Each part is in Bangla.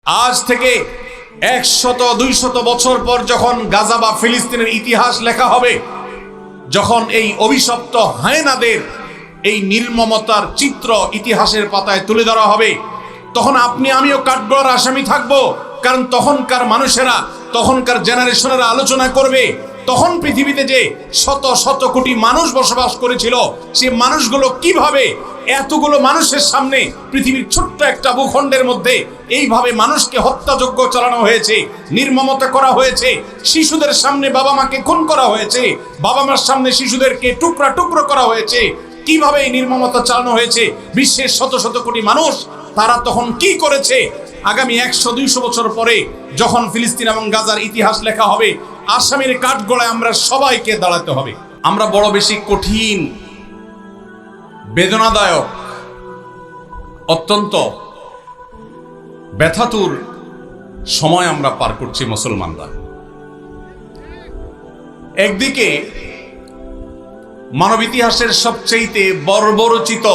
আজ থেকে 100-200 বছর পর যখন গাজা বা ফিলিস্তিনের ইতিহাস লেখা হবে, যখন এই অভিশপ্ত হায়েনাদের এই নির্মমতার চিত্র ইতিহাসের পাতায় তুলে ধরা হবে, তখন আপনি আমিও কাঠগড়ার আসামি থাকব। কারণ তখনকার মানুষেরা, তখনকার জেনারেশনেরা আলোচনা করবে তখন পৃথিবীতে যে শত শত কোটি মানুষ বসবাস করেছিল, সে মানুষগুলো কিভাবে এতগুলো মানুষের সামনে পৃথিবীর ছোট্ট একটা ভূখণ্ডের মধ্যে এইভাবে মানুষকে হত্যাযজ্ঞ চালানো হয়েছে, নির্মমতা করা হয়েছে, শিশুদের সামনে বাবা মাকে খুন করা হয়েছে, বাবা মার সামনে শিশুদেরকে টুকরা টুকরো করা হয়েছে, কিভাবে এই নির্মমতা চালানো হয়েছে বিশ্বের শত শত কোটি মানুষ তারা তখন কি করেছে। আগামী 100-200 বছর পরে যখন ফিলিস্তিন এবং গাজার ইতিহাস লেখা হবে, আসামির কাঠগড়ায় আমরা সবাইকে দাঁড়াতে হবে। আমরা বড় বেশি কঠিন, বেদনাদায়ক, অত্যন্ত ব্যথাতুর সময় আমরা পার করছি মুসলমানরা। একদিকে মানব ইতিহাসের সবচেয়ে বর্বরচিত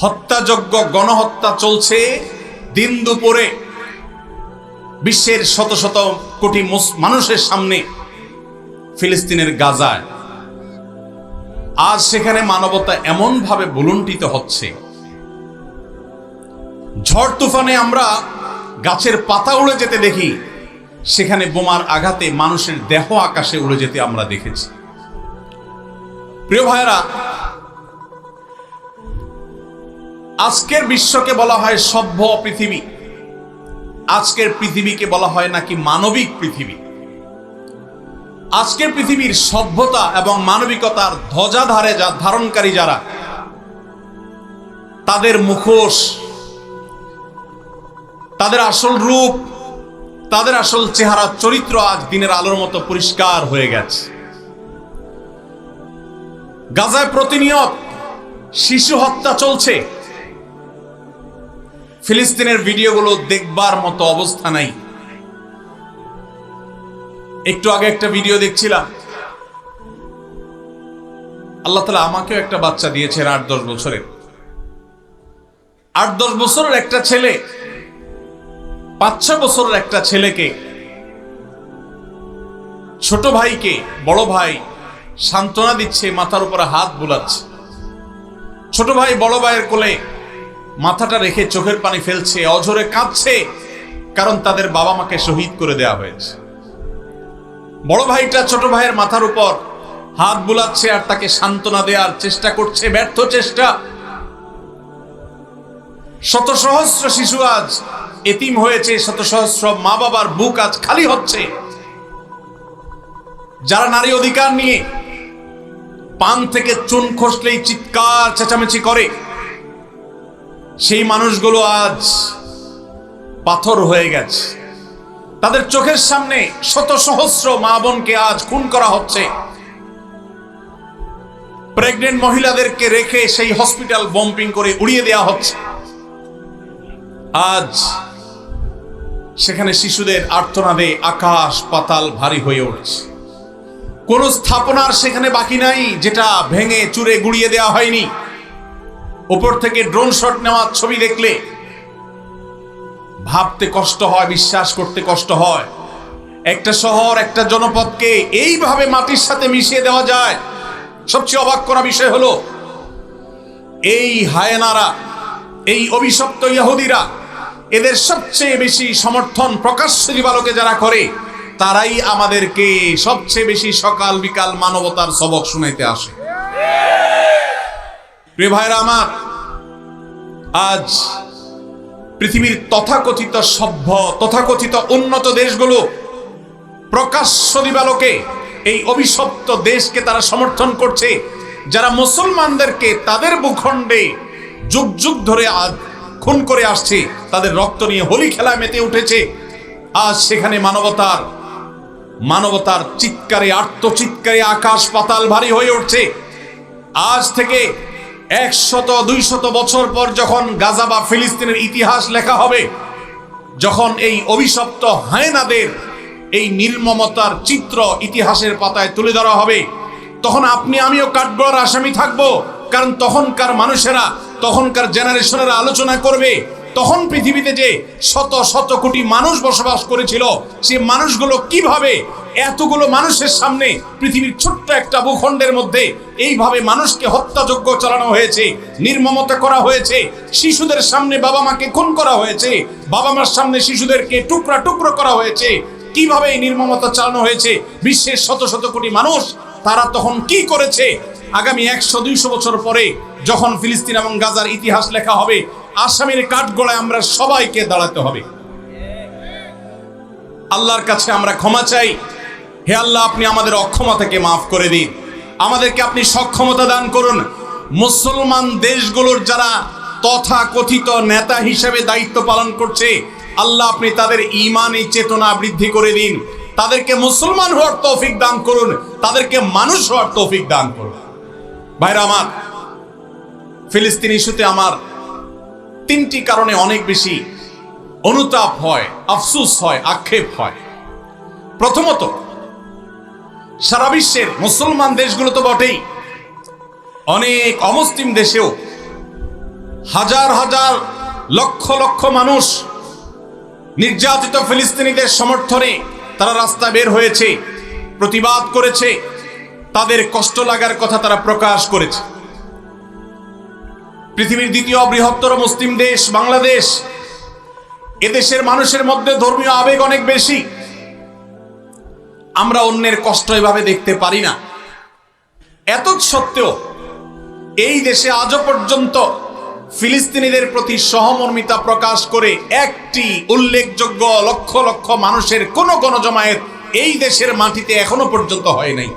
হত্যাযজ্ঞ, গণহত্যা চলছে দিন দুপুরে বিশ্বের শত শত কোটি মানুষের সামনে ফিলিস্তিনের গাজায়। আজ সেখানে মানবতা এমন ভাবে ভুলুণ্ঠিত হচ্ছে, ঝড় তুফানে আমরা গাছের পাতা উড়ে যেতে দেখি, সেখানে বোমার আঘাতে মানুষের দেহ আকাশে উড়ে যেতে আমরা দেখেছি। প্রিয় ভাইরা, আজকের বিশ্বকে বলা হয় সভ্য পৃথিবী, আজকের পৃথিবীকে বলা হয় নাকি মানবিক পৃথিবী। আজকের পৃথিবীর সভ্যতা এবং মানবিকতার ধ্বজাধারে ধারণকারী যারা, তাদের মুখোশ, তাদের আসল রূপ, তাদের আসল চেহারা, চরিত্র আজ দিনের আলোর মতো পরিষ্কার হয়ে গেছে। গাজায় প্রতিনিয়ত শিশু হত্যা চলছে, ফিলিস্তিনের ভিডিওগুলো দেখবার মতো অবস্থা নাই। একটু আগে একটা ভিডিও দেখছিলাম, আল্লাহ তাআলা আমাকেও একটা বাচ্চা দিয়েছেন 8-10 বছরের। 8-10 বছরের একটা ছেলে 5-6 বছরের একটা ছেলেকে, ছোট ভাইকে বড় ভাই সান্ত্বনা দিচ্ছে, মাথার উপরে হাত বুলাচ্ছে। ছোট ভাই বড় ভাইয়ের কোলে মাথাটা রেখে চোখের পানি ফেলছে, অঝরে কাঁদছে, কারণ তাদের বাবা মাকে শহীদ করে দেওয়া হয়েছে। বড় ভাইটা ছোট ভাইয়ের মাথার উপর হাত বুলাচ্ছে আর তাকে সান্ত্বনা দেওয়ার চেষ্টা করছে, ব্যর্থ চেষ্টা। শত সহস্র শিশু আজ এতিম হয়েছে, শত সহস্র মা বাবার বুক আজ খালি হচ্ছে। যারা নারী অধিকার নিয়ে পান থেকে চুন খসলেই চিৎকার চেঁচামেচি করে, সেই মানুষগুলো আজ পাথর হয়ে গেছে। তাদের চোখের সামনে শত সহস্র মা বোনকে আজ খুন করা হচ্ছে। প্রেগনেন্ট মহিলাদেরকে রেখে সেই হসপিটাল বম্পিং করে উড়িয়ে দেওয়া হচ্ছে। আজ সেখানে শিশুদের আর্তনাদে আকাশ পাতাল ভারী হয়ে উঠছে। কোন স্থাপনার সেখানে বাকি নাই যেটা ভেঙে চুরে গুড়িয়ে দেওয়া হয়নি। উপর থেকে ড্রোন শট নেওয়া ছবি দেখলে ভাবতে কষ্ট হয়, বিশ্বাস করতে কষ্ট হয়। একটা শহর, একটা জনপদকে এইভাবে মাটির সাথে মিশিয়ে দেওয়া যায়। সবচেয়ে অবাক করা বিষয় হলো, এই হায়েনারা, এই অভিশপ্ত ইহুদিরা, এদের সবচেয়ে বেশি সমর্থন প্রকাশ্য দিবালোকে যারা করে, তারাই আমাদেরকে সবচেয়ে বেশি সকাল বিকাল মানবতার সবক শুনাইতে আসে। প্রিয় ভাইরা আমার, আজ পৃথিবীর তথাকথিত সভ্য, তথাকথিত উন্নত দেশগুলো প্রকাশ্য দিবালোকে এই অভিশপ্ত দেশকে তারা সমর্থন করছে, যারা মুসলমানদেরকে তাদের ভূখণ্ডে যুগ যুগ ধরে আজ খুন করে আসছে, তাদের রক্ত নিয়ে হোলি খেলায় মেতে উঠেছে। আজ সেখানে মানবতার চিৎকারে, আর্তচিৎকারে আকাশ পাতাল ভারী হয়ে উঠছে। আজ থেকে 100-200 বছর পর যখন গাজা বা ফিলিস্তিনের ইতিহাস লেখা হবে, যখন এই অভিশপ্ত হায়েনাদের এই নির্মমতার চিত্র ইতিহাসের পাতায় তুলে ধরা হবে, তখন আপনি আমিও কাঠগড়ার আসামি থাকব। কারণ তখনকার মানুষেরা, তখনকার জেনারেশনেরা আলোচনা করবে তখন পৃথিবীতে যে শত শত কোটি মানুষ বসবাস করেছিল, সে মানুষগুলো কিভাবে এতগুলো মানুষের সামনে পৃথিবীর ছোট্ট একটা ভূখণ্ডের মধ্যে এইভাবে মানুষকে হত্যাযজ্ঞ চালানো হয়েছে, নির্মমতা করা হয়েছে, শিশুদের সামনে বাবা মাকে খুন করা হয়েছে, বাবা মার সামনে শিশুদেরকে টুকরা টুকরো করা হয়েছে, কিভাবে এই নির্মমতা চালানো হয়েছে বিশ্বের শত শত কোটি মানুষ, তারা তখন কি করেছে। আগামী 100-200 বছর পরে যখন ফিলিস্তিন এবং গাজার ইতিহাস লেখা হবে, আসামির কাঠগড়ায় আমরা সবাইকে দাঁড়াতে হবে। আল্লাহর কাছে আমরা ক্ষমা চাই। হে আল্লাহ, আপনি আমাদের অক্ষমতাকে মাফ করে দিন, আমাদেরকে আপনি সক্ষমতা দান করুন। মুসলমান দেশগুলোর যারা তথাকথিত নেতা হিসেবে দায়িত্ব পালন করছে, আল্লাহ আপনি তাদের ঈমানী চেতনা বৃদ্ধি করে দিন, তাদেরকে মুসলমান হওয়ার তৌফিক দান করুন, তাদেরকে মানুষ হওয়ার তৌফিক দান করুন। ভাইরা আমার, ফিলিস্তিন ইস্যুতে আমার 3টি কারণে অনেক বেশি অনুতাপ হয়, আফসোস হয়, আক্ষেপ হয়। প্রথমত, সারা বিশ্বের মুসলমান দেশগুলো তো বটেই, অনেক অমুসলিম দেশেও হাজার হাজার লক্ষ লক্ষ মানুষ নির্যাতিত ফিলিস্তিনিদের সমর্থনে তারা রাস্তায় বের হয়েছে, প্রতিবাদ করেছে, তাদের কষ্ট লাগার কথা তারা প্রকাশ করেছে। পৃথিবীর দ্বিতীয় বৃহত্তর মুসলিম দেশ বাংলাদেশ, এদেশের মানুষের মধ্যে ধর্মীয় আবেগ অনেক বেশি। আমরা অন্যের কষ্ট এভাবে দেখতে পারি না। এত সত্ত্বেও এই দেশে আজও পর্যন্ত ফিলিস্তিনিদের প্রতি সহমর্মিতা প্রকাশ করে একটি উল্লেখযোগ্য লক্ষ লক্ষ মানুষের কোন গণজমায়েত এই দেশের মাটিতে এখনো পর্যন্ত হয় নাই।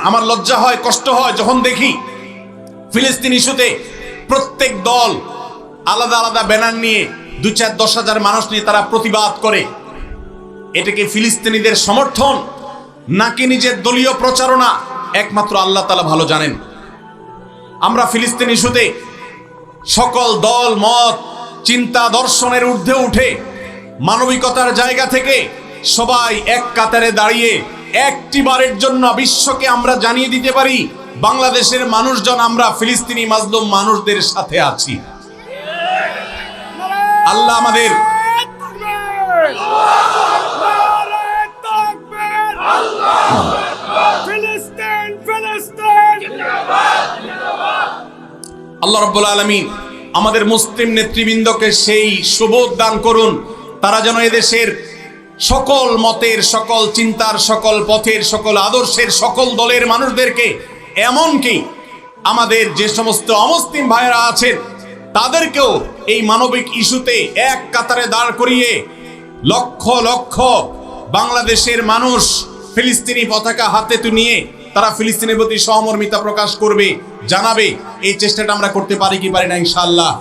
আমার লজ্জা হয়, কষ্ট হয় যখন দেখি ফিলিস্তিন ইস্যুতে প্রত্যেক দল আলাদা আলাদা ব্যানার নিয়ে 2-4-10 হাজার মানুষ নিয়ে তারা প্রতিবাদ করে। এটাকে ফিলিস্তিনিদের সমর্থন নাকি নিজের দলীয় প্রচারণা, একমাত্র আল্লাহ তাআলা ভালো জানেন। আমরা ফিলিস্তিন ইস্যুতে সকল দল মত চিন্তা দর্শনের ঊর্ধ্বে উঠে মানবিকতার জায়গা থেকে সবাই এক কাতারে দাঁড়িয়ে একটিবারের জন্য বিশ্বকে আমরা জানিয়ে দিতে পারি, বাংলাদেশের মানুষজন আমরা ফিলিস্তিনি মাজলুম মানুষদের সাথে আছি। আল্লাহ আমাদের আল্লাহ রাব্বুল আলামিন আমাদের মুসলিম নেতৃবৃন্দকে সেই সুবোধ দান করুন, তারা যেন এদেশের সকল মতের, সকল চিন্তার, সকল পথের, সকল আদর্শের, সকল দলের মানুষদেরকে, এমনকি আমাদের যে সমস্ত অমুসলিম ভাইরা আছেন তাদেরকেও এই মানবিক ইস্যুতে এক কাতারে দাঁড় করিয়ে লক্ষ লক্ষ বাংলাদেশের মানুষ ফিলিস্তিনি পতাকা হাতে নিয়ে তারা ফিলিস্তিনের প্রতি সহমর্মিতা প্রকাশ করবে, জানাবে। এই চেষ্টাটা আমরা করতে পারি কি পারি না ইনশাআল্লাহ।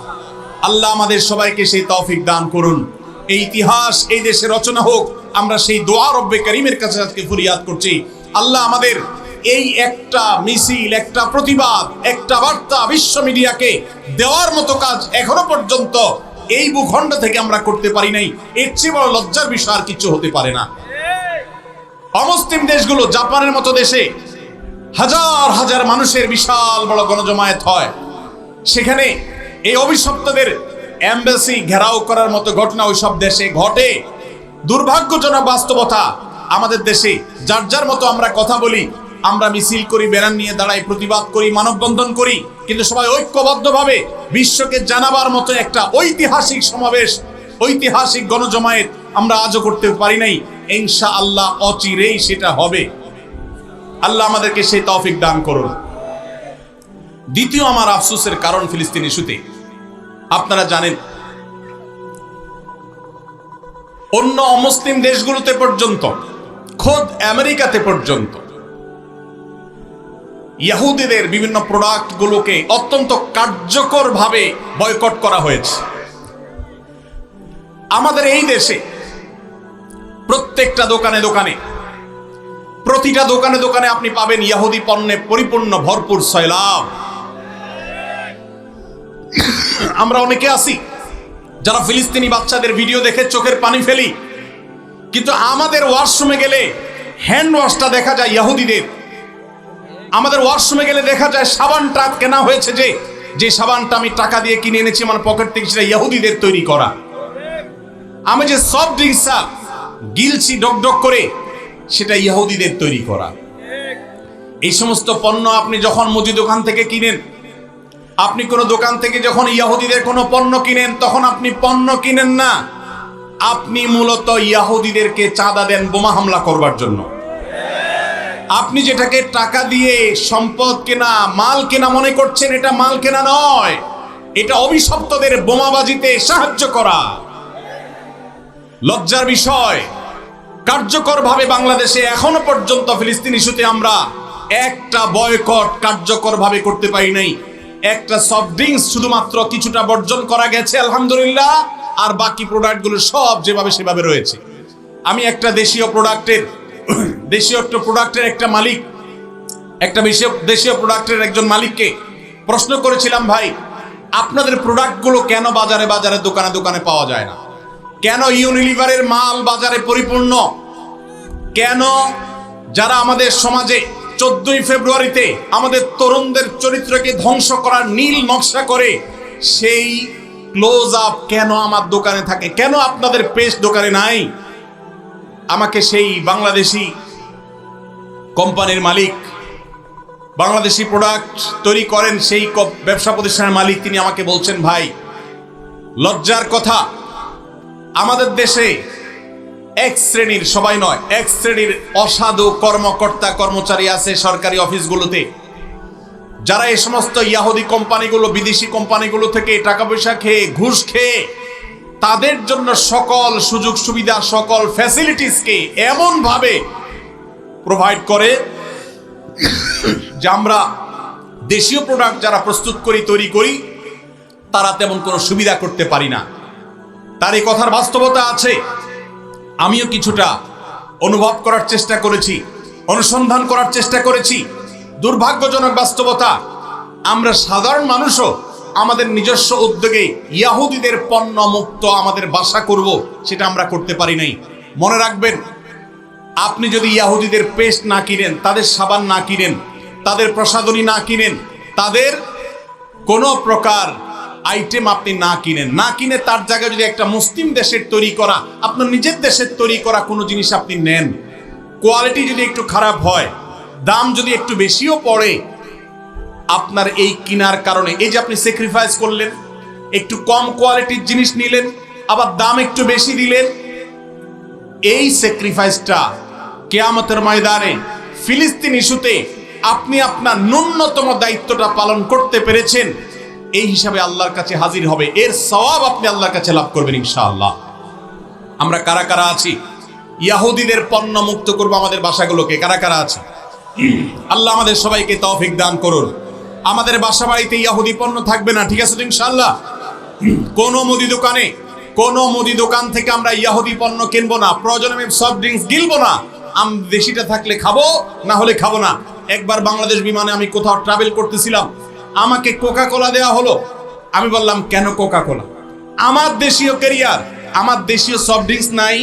আল্লাহ আমাদের সবাইকে সেই তৌফিক দান করুন। এই ইতিহাস এই দেশে রচনা হোক, আমরা সেই দোয়া রব্বে কারীমের কাছে আজকে ফরিয়াদ করছি। আল্লাহ আমাদের এই একটা মিছিল, একটা প্রতিবাদ, একটা বার্তা বিশ্ব মিডিয়াকে দেওয়ার মতো কাজ এখনো পর্যন্ত এই ভূখণ্ড থেকে আমরা করতে পারি নাই। এর চেয়ে বড় লজ্জার বিষয় আর কিছু হতে পারে না। অমুসলিম দেশগুলো, জাপানের মতো দেশে হাজার হাজার মানুষের বিশাল বড় গণজমায়েত হয়, সেখানে এই অভিশপ্তদের এমবাসি ঘেরাও করার মতো ঘটনা ওই সব দেশে ঘটে। দুর্ভাগ্যজনক বাস্তবতা, আমাদের দেশে যার যার মতো আমরা কথা বলি, আমরা মিছিল করি, ব্যানার নিয়ে দাঁড়াই, প্রতিবাদ করি, মানববন্ধন করি, কিন্তু সবাই ঐক্যবদ্ধভাবে বিশ্বকে জানাবার মতো একটা ঐতিহাসিক সমাবেশ, ঐতিহাসিক গণজমায়েত আমরা আজও করতে পারি নাই। ইনশাআল্লাহ অচিরেই সেটা হবে। আল্লাহ আমাদেরকে সেই তৌফিক দান করুন। দ্বিতীয় আমার আফসোসের কারণ ফিলিস্তিন ইস্যুতে, আপনারা জানেন অন্য অমুসলিম দেশগুলোতে পর্যন্ত, খোদ আমেরিকাতে পর্যন্ত ইহুদিদের বিভিন্ন প্রোডাক্ট গুলোকে অত্যন্ত কার্যকর ভাবে বয়কট করা হয়েছে। আমাদের এই দেশে প্রত্যেকটা দোকানে দোকানে, প্রতিটা দোকানে দোকানে আপনি পাবেন ইহুদি পণ্যে পরিপূর্ণ ভরপুর সয়লাব। আমরা অনেকে আছি যারা ফিলিস্তিনি বাচ্চাদের ভিডিও দেখে চোখের পানি ফেলি, কিন্তু আমাদের ওয়াশরুমে গেলে হ্যান্ড ওয়াশটা দেখা যায় ইহুদিদের। আমাদের ওয়াশরুমে গেলে দেখা যায় সাবান ট্রাক কেনা হয়েছে যে যে সাবানটা আমি টাকা দিয়ে কিনে এনেছি আমার পকেট থেকে, সেটা ইহুদিদের তৈরি করা। আমি যে সফট ড্রিঙ্কস গিলছি ডক ডক করে, সেটা ইহুদিদের তৈরি করা। এই সমস্ত পণ্য আপনি যখন মুদি দোকান থেকে কিনেন, আপনি কোনো দোকান থেকে যখন ইহুদিদের কোনো পণ্য কিনেন, তখন আপনি পণ্য কিনেন না, আপনি মূলত ইহুদিদেরকে চাঁদা দেন বোমা হামলা করবার জন্য। আপনি যেটাকে টাকা দিয়ে সম্পদ কেনা, মাল কেনা মনে করছেন, এটা মাল কেনা নয়, এটা অভিশপ্তদের বোমাবাজিতে সাহায্য করা। লজ্জার বিষয়, কার্যকরভাবে বাংলাদেশে এখনো পর্যন্ত ফিলিস্তিন ইস্যুতে আমরা একটা বয়কট কার্যকরভাবে করতে পারি নাই। একটা সফট ড্রিঙ্কস শুধুমাত্র কিছুটা বর্জন করা গেছে আলহামদুলিল্লাহ, আর বাকি প্রোডাক্টগুলো সব যেভাবে সেভাবে রয়েছে। আমি একটা দেশীয় প্রোডাক্টের একটা মালিক, দেশীয় প্রোডাক্টের একজন মালিককে প্রশ্ন করেছিলাম, ভাই আপনাদের প্রোডাক্টগুলো কেন বাজারে বাজারে দোকানে দোকানে পাওয়া যায় না? কেন ইউনিলিভারের মাল বাজারে পরিপূর্ণ? কেন যারা আমাদের সমাজে 14ই ফেব্রুয়ারিতে আমাদের তরুণদের চরিত্রকে ধ্বংস করার নীল নকশা করে, সেই ক্লোজ আপ কেন আমার দোকানে থাকে? কেন আপনাদের পেস্ট দোকানে নাই? আমাকে সেই বাংলাদেশি কোম্পানির মালিক, বাংলাদেশি প্রোডাক্ট তৈরি করেন সেই ব্যবসা প্রতিষ্ঠানের মালিক, তিনি আমাকে বলছেন, ভাই লজ্জার কথা, আমাদের দেশে এক শ্রেণীর, সবাই নয়, এক শ্রেণীর অসাধু কর্মকর্তা কর্মচারী আছে সরকারি অফিসগুলোতে, যারা এই সমস্ত ইহুদি কোম্পানিগুলো, বিদেশি কোম্পানিগুলো থেকে টাকা পয়সা খেয়ে, ঘুষ খেয়ে, তাদের জন্য সকল সুযোগ সুবিধা, সকল ফ্যাসিলিটিসকে এমন ভাবে প্রোভাইড করে যে আমরা দেশীয় প্রোডাক্ট যারা প্রস্তুত করি, তৈরি করি, তারা তেমন কোনো সুবিধা করতে পারি না। তার এই কথার বাস্তবতা আছে। আমিও কিছুটা অনুভব করার চেষ্টা করেছি, অনুসন্ধান করার চেষ্টা করেছি। দুর্ভাগ্যজনক বাস্তবতা, আমরা সাধারণ মানুষও আমাদের নিজস্ব উদ্যোগে ইহুদিদের পণ্য মুক্ত আমাদের বাসা করব, সেটা আমরা করতে পারি নাই। মনে রাখবেন, আপনি যদি ইহুদিদের পেস্ট না কিনেন, তাদের সাবান না কিনেন, তাদের প্রসাধনী না কিনেন, তাদের কোনো প্রকার আইটেম আপনি না কিনে তার জায়গায় যদি একটা মুসলিম দেশের তৈরি করা, আপনার নিজের দেশের তৈরি করা কোনো জিনিস আপনি নেন, কোয়ালিটি যদি একটু খারাপ হয়, দাম যদি একটু বেশিও পড়ে, আপনার এই কিনার কারণে, এই যে আপনি স্যাক্রিফাইস করলেন, একটু কম কোয়ালিটির জিনিস নিলেন, আবার দাম একটু বেশি দিলেন, এই স্যাক্রিফাইসটা কিয়ামতের ময়দানে ফিলিস্তিন ইস্যুতে আপনি আপনার ন্যূনতম দায়িত্বটা পালন করতে পেরেছেন, এই হিসাবে আল্লাহর কাছে হাজির হবে। এর সওয়াব আপনি আল্লাহর কাছে লাভ করবেন ইনশাআল্লাহ। আমরা কারা কারা আছি ইহুদিদের পণ্য মুক্ত করব আমাদের বাসাগুলোকে? কারা কারা আছে? আল্লাহ আমাদের সবাইকে তৌফিক দান করুন। আমাদের বাসা বাড়িতে ইহুদি পণ্য থাকবে না, ঠিক আছে তো ইনশাআল্লাহ? কোনো মুদি দোকান থেকে আমরা ইহুদি পণ্য কিনবো না, প্রয়োজনে আমি সফট ড্রিঙ্কস গিলবো না। দেশিটা থাকলে খাবো, না হলে খাবো না। একবার বাংলাদেশ বিমানে আমি কোথাও ট্রাভেল করতেছিলাম, আমাকে কোকা কোলা দেওয়া হলো। আমি বললাম, কেন কোকা কোলা? আমার দেশীয় ক্যারিয়ার, আমার দেশীয় সফট ড্রিঙ্কস নাই,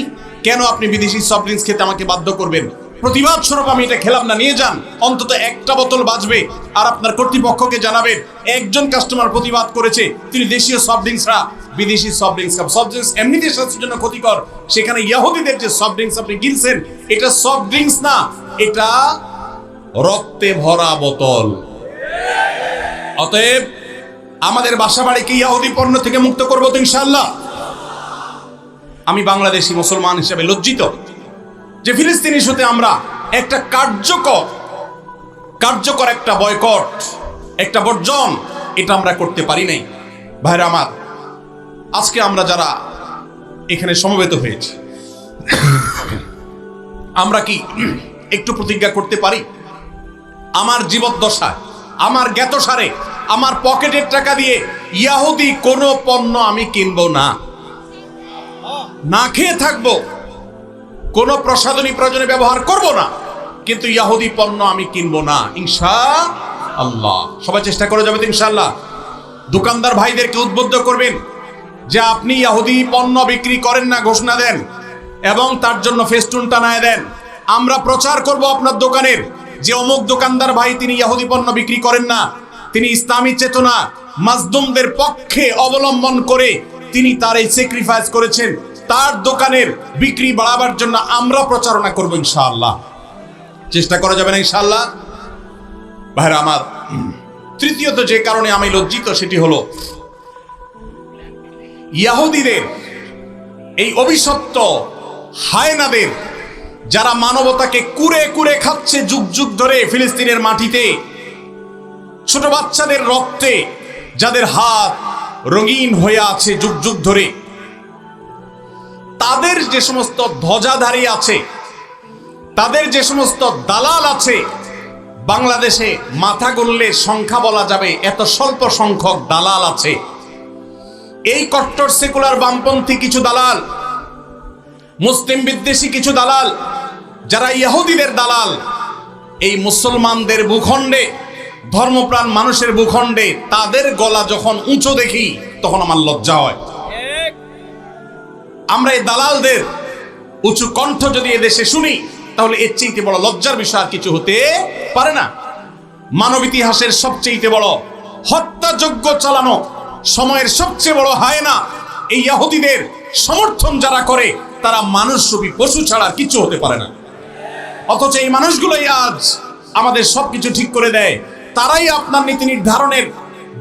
কেন আপনি বিদেশি সফট ড্রিঙ্কস খেতে আমাকে বাধ্য করবেন? প্রতিবাদ স্বরূপ আমি এটা খেলাম না, নিয়ে যান, অন্তত একটা বোতল বাঁচবে। আর আপনার কর্তৃপক্ষকে জানাবেন, একজন কাস্টমার প্রতিবাদ করেছে, তিনি দেশীয় সফট ড্রিঙ্কসরা বিদেশি সফট ড্রিঙ্কস খান। সফট ড্রিঙ্কস এমনিতে স্বাস্থ্যের জন্য ক্ষতিকর, সেখানে ইহুদিদের যে সফট ড্রিঙ্কস আপনি কিনছেন, এটা সফট ড্রিঙ্কস না, এটা রক্তে ভরা বোতল। অতএব আমাদের বাসা বাড়িকে ইহুদি পণ্য থেকে মুক্ত করবো তো ইনশাআল্লাহ। আমি বাংলাদেশি মুসলমান হিসেবে লজ্জিত যে ফিলিস্তিন ইস্যুতে আমরা একটা কার্যকর একটা বয়কট, একটা বর্জন, এটা আমরা করতে পারি নাই। ভাইরা আমার, আজকে আমরা যারা এখানে সমবেত হয়েছি, আমরা কি একটু প্রতিজ্ঞা করতে পারি, আমার জীবদ্দশায়, আমার জ্ঞাতসারে, আমার পকেটের টাকা দিয়ে ইহুদি কোনো পণ্য আমি কিনবো না, না খেয়ে থাকবো, কোনো প্রসাধনী প্রয়োজনে ব্যবহার করব না, কিন্তু ইহুদি পণ্য আমি কিনবো না ইনশাআল্লাহ। সবাই চেষ্টা করে যাবে তো ইনশাআল্লাহ। দোকানদার ভাইদেরকে উদ্বুদ্ধ করবেন যে আপনি ইহুদি পণ্য বিক্রি করেন না, ঘোষণা দেন এবং তার জন্য ফেস্টুন টানায় দেন। আমরা প্রচার করব আপনার দোকানের যে অমুক দোকানদার ভাই তিনি ইহুদি পণ্য বিক্রি করেন না, তিনি ইসলামী চেতনা, মাজলুমদের পক্ষে অবলম্বন করে তিনি তার এই স্যাক্রিফাইস করেছেন। তার দোকানের বিক্রি বাড়াবার জন্য আমরা প্রচারণা করব ইনশাআল্লাহ। চেষ্টা করা যাবে না ইনশাআল্লাহ? ভাইরা আমার, তৃতীয়ত যে কারণে আমি লজ্জিত সেটি হলো ইহুদিদের এই অভিশপ্ত হায়নাদের, যারা মানবতাকে কুরে কুরে খাচ্ছে যুগ যুগ ধরে ফিলিস্তিনের মাটিতে, ছোট বাচ্চাদের রক্তে যাদের হাত রঙিন হয়ে আছে যুগ যুগ ধরে, তাদের যে সমস্ত ধ্বজাধারী আছে, তাদের যে সমস্ত দালাল আছে, বাংলাদেশে মাথা গুনলে সংখ্যা বলা যাবে এত স্বল্প সংখ্যক দালাল আছে। এই কট্টর সেকুলার বামপন্থী কিছু দালাল, মুসলিম বিদ্বেষী কিছু দালাল, যারা ইহুদিদের দালাল, এই মুসলমানদের ভূখণ্ডে, ধর্মপ্রাণ মানুষের ভূখণ্ডে তাদের গলা যখন উঁচু দেখি তখন আমার লজ্জা হয়। আমরা এই দালালদের উঁচু কণ্ঠ যদি এদেশে শুনি তাহলে এর চেয়ে বড় লজ্জার বিষয় আর কিছু হতে পারে না। মানব ইতিহাসের সবচেয়ে বড় হত্যাযজ্ঞ চালানো, সময়ের সবচেয়ে বড় হায়না এই ইহুদিদের সমর্থন যারা করে তারা মানুষরূপী পশু ছাড়া আর কিছু হতে পারে না। অথচ এই মানুষগুলোই আজ আমাদের সবকিছু ঠিক করে দেয়। তারাই আপনার নীতি নির্ধারণের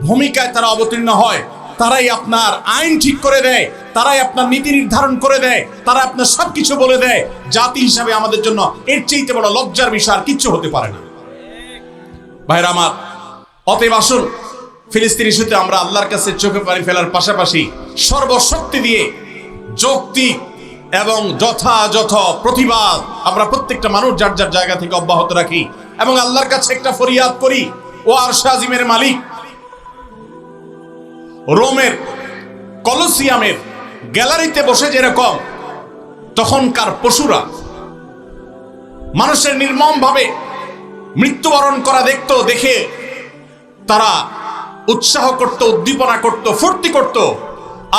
ভূমিকায় তারা অবতীর্ণ হয়, তারাই আপনার আইন ঠিক করে দেয়, তারাই আপনার নীতি নির্ধারণ করে দেয়, তারা আপনার সবকিছু বলে দেয়। জাতি হিসাবে আমাদের জন্য এর চেয়ে বড় লজ্জার বিষয় আর কিচ্ছু হতে পারে না। ভাইরা আমার, অতএব আসুন ফিলিস্তিন ইস্যুতে আমরা আল্লাহর কাছে চোখে পানি ফেলার পাশাপাশি সর্বশক্তি দিয়ে যৌক্তিক এবং যথাযথ প্রতিবাদ আমরা প্রত্যেকটা মানুষ যার যার জায়গা থেকে অব্যাহত রাখি এবং আল্লাহর কাছে একটা ফরিয়াদ করি। ও আরশ আজিমের মালিক, রোমের কলোসিয়ামের গ্যালারিতে বসে যেরকম তখনকার পশুরা মানুষের নির্মম ভাবে মৃত্যুবরণ করা দেখতো, দেখে তারা উৎসাহ করত, উদ্দীপনা করত, ফুর্তি করত,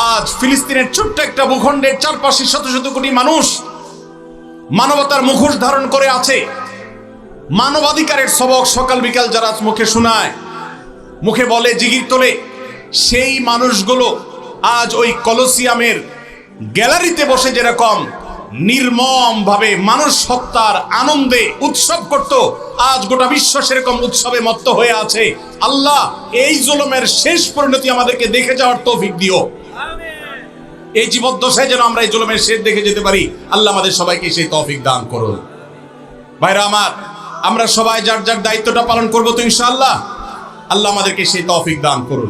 আজ ফিলিস্তিনের ছোট্ট একটা ভূখণ্ডের চারপাশে শত শত কোটি মানুষ মানবতার মুখোশ ধারণ করে আছে। মানবাধিকারের সবক সকাল বিকাল যারা মুখে শোনায়, মুখে বলে, জিগির তোলে, সেই মানুষগুলো আজ ওই কলোসিয়ামের গ্যালারিতে বসে যেরকম নির্মম ভাবে মানুষ হত্যার আনন্দে উৎসব করত, আজ গোটা বিশ্ব সেরকম উৎসবে মত্ত হয়ে আছে। আল্লাহ এই জুলুমের শেষ পরিণতি আমাদেরকে দেখে যাওয়ার তৌফিক দিও। এই জীবদ্দশায় যেন আমরা এই জুলুমের শেষ দেখে যেতে পারি। আল্লাহ আমাদের সবাইকে সেই তৌফিক দান করুন। ভাইরা আমার, আমরা সবাই যার যার দায়িত্বটা পালন করবো তো ইনশাআল্লাহ। আল্লাহ আমাদেরকে সেই তৌফিক দান করুন।